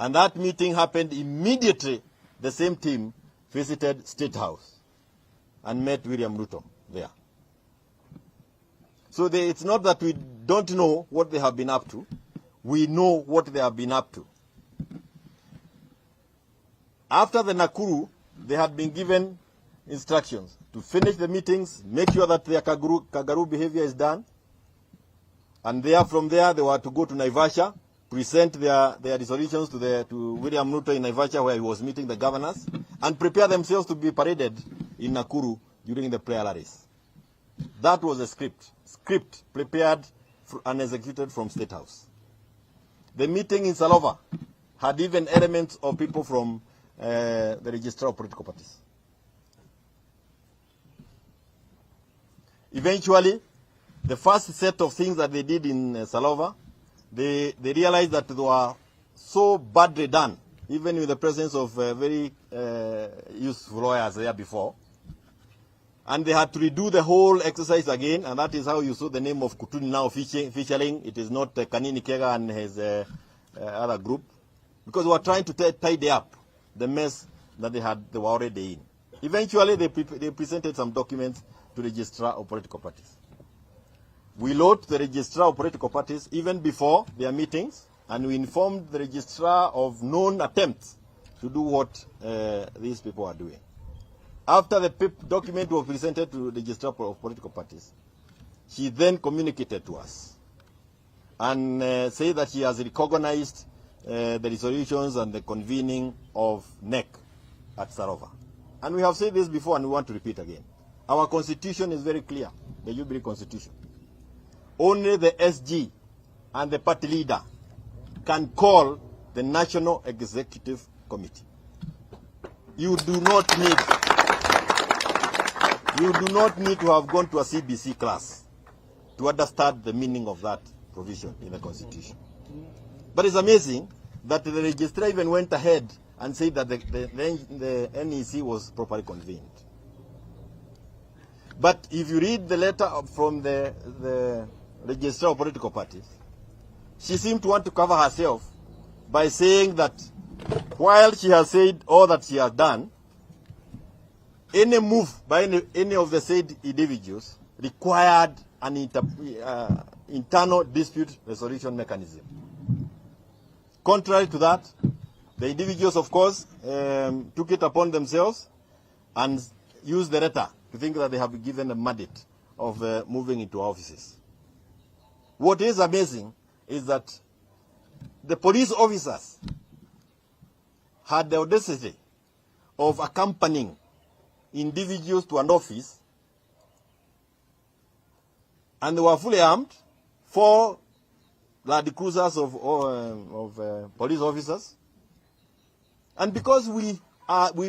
And that meeting happened immediately. The same team visited State House and met William Ruto there. So it's not that we don't know what they have been up to. We know what they have been up to. After the Nakuru, they had been given instructions to finish the meetings, make sure that their Kagaru behavior is done. And from there, they were to go to Naivasha, present their resolutions to William Ruto in Naivasha, where he was meeting the governors, and prepare themselves to be paraded in Nakuru during the prayer rallies. That was a script prepared and executed from State House. The meeting in Salova had even elements of people from the Registrar of Political Parties. Eventually, the first set of things that they did in Salova, they realized that they were so badly done, even with the presence of very useful lawyers there before. And they had to redo the whole exercise again, and that is how you saw the name of Kutuni now featuring. It is not Kanini Kega and his other group, because they were trying to tidy up the mess that they were already in. Eventually, they presented some documents to the Registrar of Political Parties. We wrote the Registrar of Political Parties even before their meetings, and we informed the Registrar of known attempts to do what these people are doing. After the document was presented to the Registrar of Political Parties, she then communicated to us and said that she has recognized the resolutions and the convening of NEC at Sarova. And we have said this before and we want to repeat again. Our constitution is very clear, the Jubilee constitution. Only the SG and the party leader can call the National Executive Committee. You do not need to have gone to a CBC class to understand the meaning of that provision in the Constitution. But it's amazing that the registrar even went ahead and said that the NEC was properly convened. But if you read the letter from the Registrar of Political Parties, she seemed to want to cover herself by saying that while she has said all that she has done, any move by any of the said individuals required an internal dispute resolution mechanism. Contrary to that, the individuals, of course, took it upon themselves and used the letter to think that they have been given a mandate of moving into offices. What is amazing is that the police officers had the audacity of accompanying individuals to an office, and they were fully armed, 4 Land Cruisers of police officers. And because we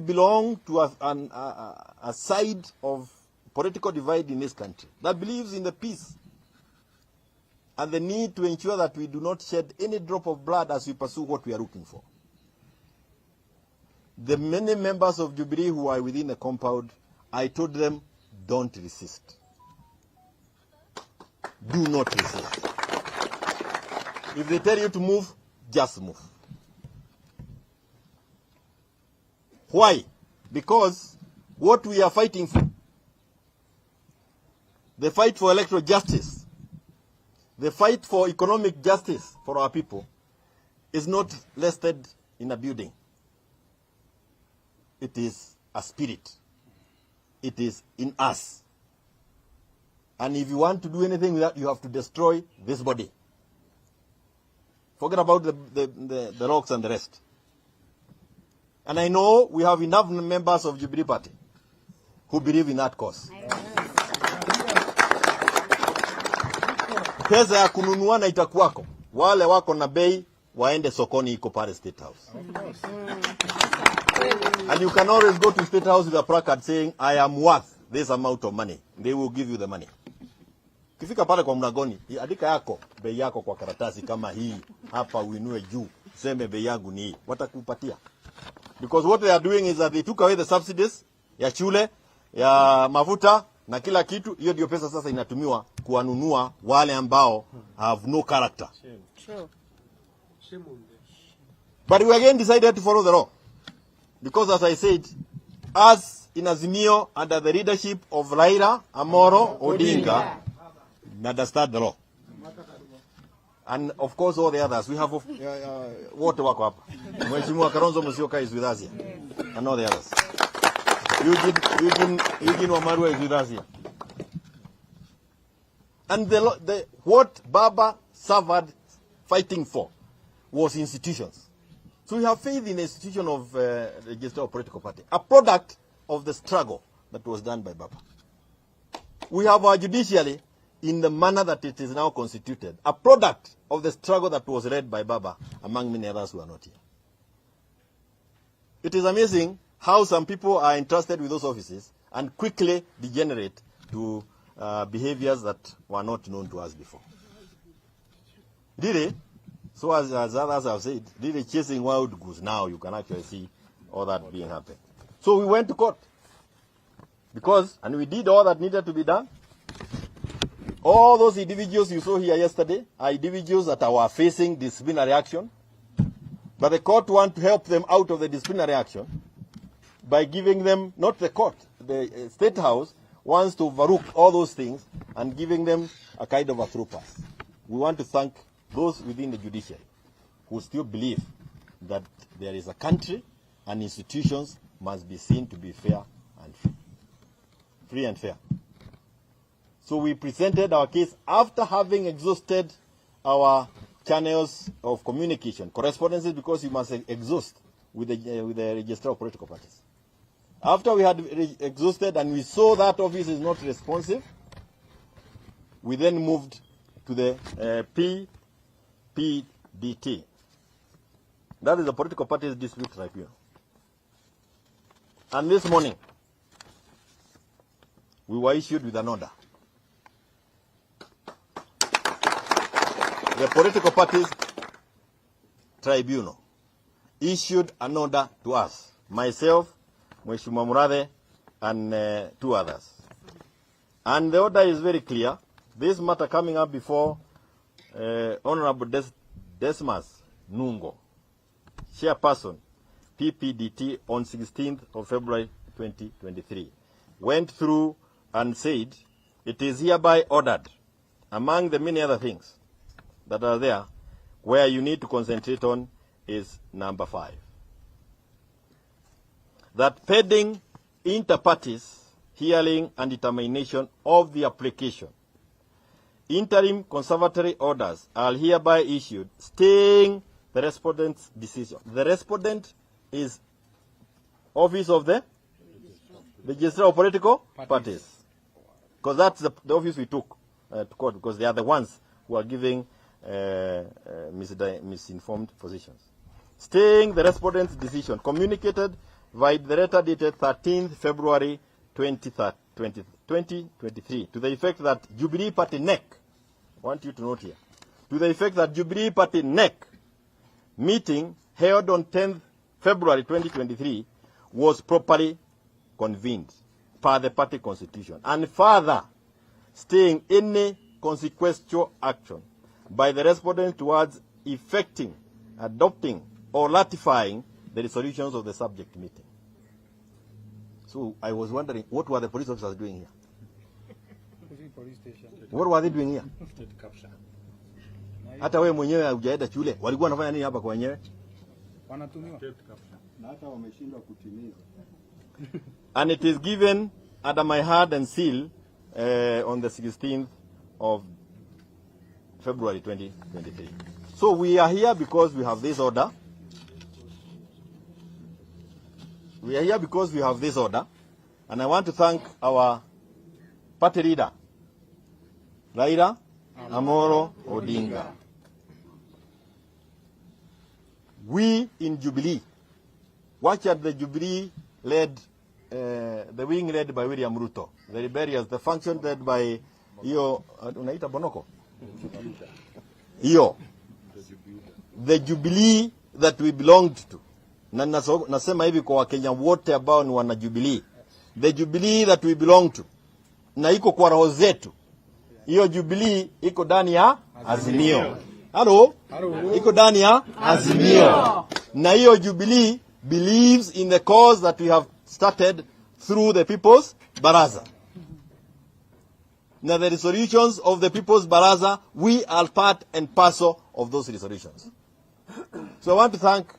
belong to a side of political divide in this country that believes in the peace and the need to ensure that we do not shed any drop of blood as we pursue what we are looking for. The many members of Jubilee who are within the compound, I told them, don't resist. Do not resist. If they tell you to move, just move. Why? Because what we are fighting for, the fight for electoral justice, the fight for economic justice for our people, is not listed in a building. It is a spirit. It is in us. And if you want to do anything with that, you have to destroy this body. Forget about the rocks and the rest. And I know we have enough members of Jubilee Party who believe in that cause. Pesa ya kununua na itakuwako. Wale wako na bei waende sokoni iko pale State House. And you can always go to State House with a placard saying, I am worth this amount of money. They will give you the money. Kifika pale kwa mlangoni, andika yako, bei yako kwa karatasi kama hii, hapa uinue juu, seme bei yangu ni hii. Watakupatia. Because what they are doing is that they took away the subsidies ya shule, ya mafuta na kila kitu. Hiyo ndio pesa sasa inatumiwa kuwanunua wale ambao have no character. But we again decided to follow the law. Because as I said, us in Azimio, under the leadership of Raila, Odinga, understand the law. And of course all the others. We have water wako hapa. Mheshimiwa Kalonzo Musyoka is with us here. And all the others. Eugene Wamalwa is with us here. And what Baba suffered fighting for was institutions. So we have faith in the institution of register of political party, a product of the struggle that was done by Baba. We have our judiciary in the manner that it is now constituted, a product of the struggle that was led by Baba, among many others who are not here. It is amazing how some people are entrusted with those offices and quickly degenerate to behaviors that were not known to us before. Really, so as others have said, really chasing wild goose now, you can actually see all that being happened. So we went to court. And we did all that needed to be done. All those individuals you saw here yesterday are individuals that were facing disciplinary action. But the court wants to help them out of the disciplinary action by giving them, not the court, the State House wants to overlook all those things and giving them a kind of a through pass. We want to thank those within the judiciary who still believe that there is a country and institutions must be seen to be fair and free and fair. So we presented our case after having exhausted our channels of communication, correspondences, because you must exhaust with the register of political parties. After we had exhausted and we saw that office is not responsive, we then moved to the PPDT. That is the Political Parties Dispute Tribunal. And this morning, we were issued with an order. The Political Parties Tribunal issued an order to us, myself, Mheshimiwa Murade, and 2 others. And the order is very clear. This matter coming up before Honorable Desmas Nungo, Chairperson, PPDT, on 16th of February 2023, went through and said, it is hereby ordered, among the many other things that are there, where you need to concentrate on is number 5. That pending inter-parties hearing and determination of the application, interim conservatory orders are hereby issued, staying the respondent's decision. The respondent is office of the Register of Political Parties. Because that's the office we took to court, because they are the ones who are giving misinformed positions. Staying the respondent's decision, communicated by the letter dated 13th February 2023, to the effect that Jubilee Party NEC, I want you to note here, to the effect that Jubilee Party NEC meeting held on 10th February 2023 was properly convened per the party constitution, and further staying any consequential action by the respondent towards effecting, adopting, or ratifying the resolutions of the subject meeting. So I was wondering, what were the police officers doing here? What were they doing here? Hata wewe mwenyewe hujaenda shule, walikuwa wanafanya nini hapa kwa wenyewe? Wanatumiwa. Na hata wameshindwa kutimiza. And it is given under my hand and seal on the 16th of February 2023. So we are here because we have this order. We are here because we have this order. And I want to thank our party leader, Raila Odinga. We in Jubilee, watch at the Jubilee led, the wing led by William Ruto, the rebellious, the function led by unaita Bonoko? The Jubilee that we belonged to. Na nasema hivi kwa Wakenya wote ambao ni wana Jubilee. The Jubilee that we belong to. Na iko kwa roho zetu. Hiyo Jubilee iko ndani ya Azimio. Halo? Iko ndani ya Azimio. Na hiyo Jubilee believes in the cause that we have started through the People's Baraza. Now the resolutions of the People's Baraza, we are part and parcel of those resolutions. So I want to thank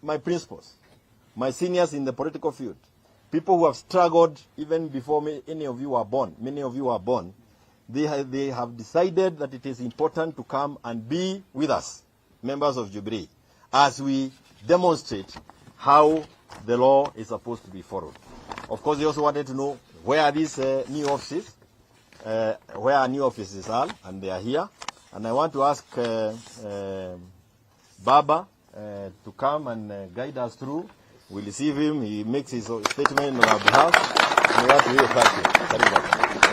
my principals, my seniors in the political field, people who have struggled even before any of you were born. Many of you were born. They have decided that it is important to come and be with us, members of Jubilee, as we demonstrate how the law is supposed to be followed. Of course, they also wanted to know where are these new offices, where our new offices are, and they are here. And I want to ask Baba to come and guide us through. We receive him. He makes his statement on our behalf. And we want to hear thank you.